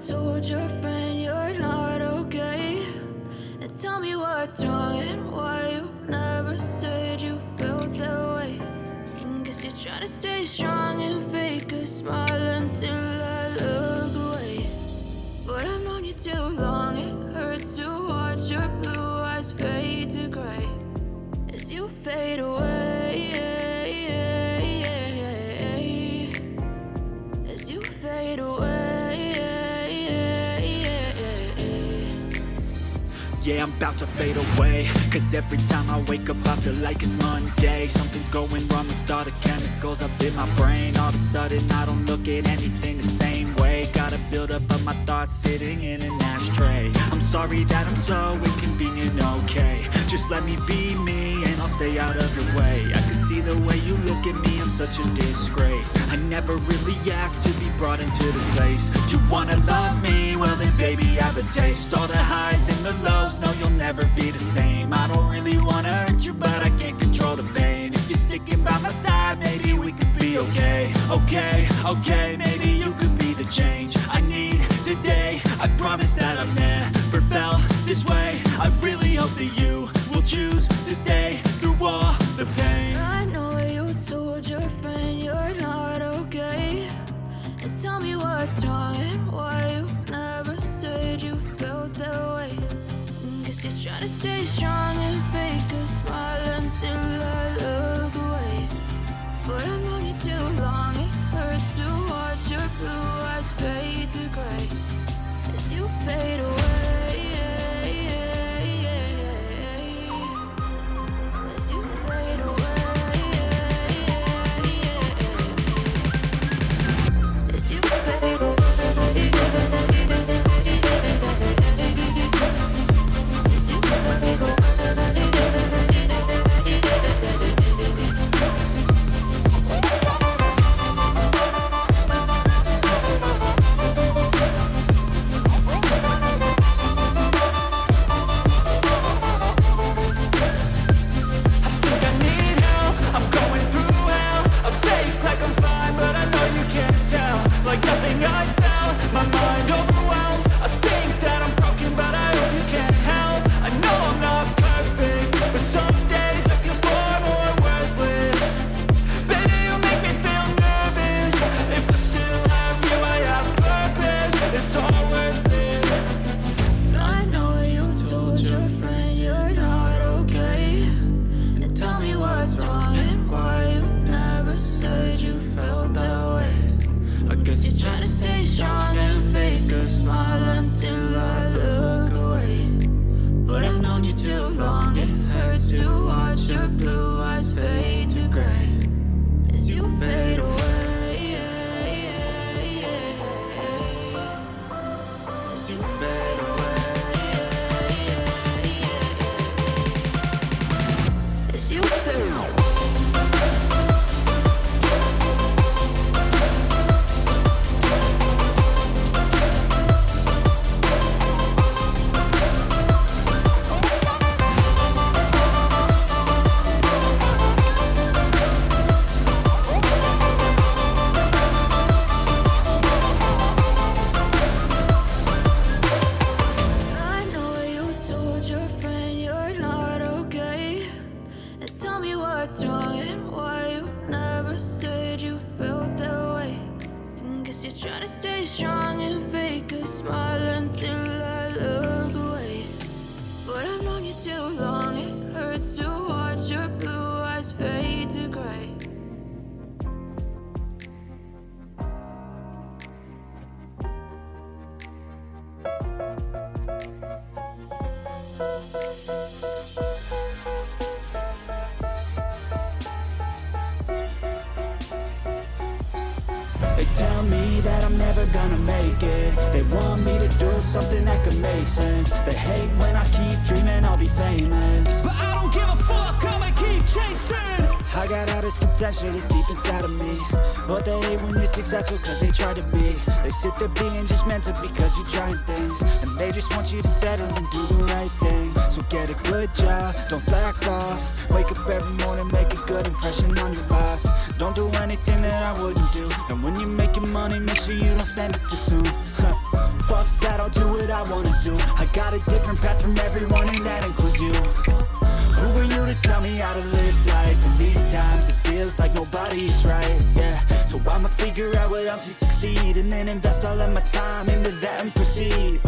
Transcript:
told your friend you're not okay? And tell me what's wrong and why you never said you felt that way. Guess you're trying to stay strong and fake a smile until I look away. But I've known you too long, it hurts to watch your blue eyes fade to gray as you fade away, as you fade away. Yeah, I'm about to fade away, cause every time I wake up I feel like it's Monday. Something's going wrong with all the chemicals up in my brain. All of a sudden I don't look at anything the same way. Gotta build up of my thoughts sitting in an ashtray. I'm sorry that I'm so inconvenient, okay? Just let me be me and I'll stay out of your way. I can see the way you look at me, I'm such a disgrace. I never really asked to be brought into this place. You wanna love me? Well then baby have a taste. All the highs and the lows, no you'll never be the same. I don't really wanna hurt you but I can't control the pain. If you're sticking by my side maybe we could be okay. Okay, maybe you could be the change I need today. I promise that I've never felt this way. I really hope that you will choose to stay through all the pain. I know you told your friend you're not okay. And tell me what's wrong and why you never said you felt that way. Guess you're trying to stay strong and fake a smile until I look away. But I've known you too long, it hurts to watch your blue eyes fade to gray as you fade away. As you fade away. As you fade away. They tell me that I'm never gonna make it. They want me to do something that could make sense. They hate when I keep dreaming I'll be famous, but I don't give a fuck, I'ma keep chasing. I got all this potential that's deep inside of me, but they hate when you're successful cause they try to be. They sit there being judgmental because you're trying things, and they just want you to settle and do the right thing. So get a good job, don't slack off. Wake up every morning, make a good impression on your boss. Don't do anything that I wouldn't do, and when you're making money, make sure you don't spend it too soon. Fuck that, I'll do what I wanna do. I got a different path from everyone, and that includes you. Who are you to tell me how to live life? In these times it feels like nobody's right, yeah. So I'ma figure out what else we succeed, and then invest all of my time into that and proceed.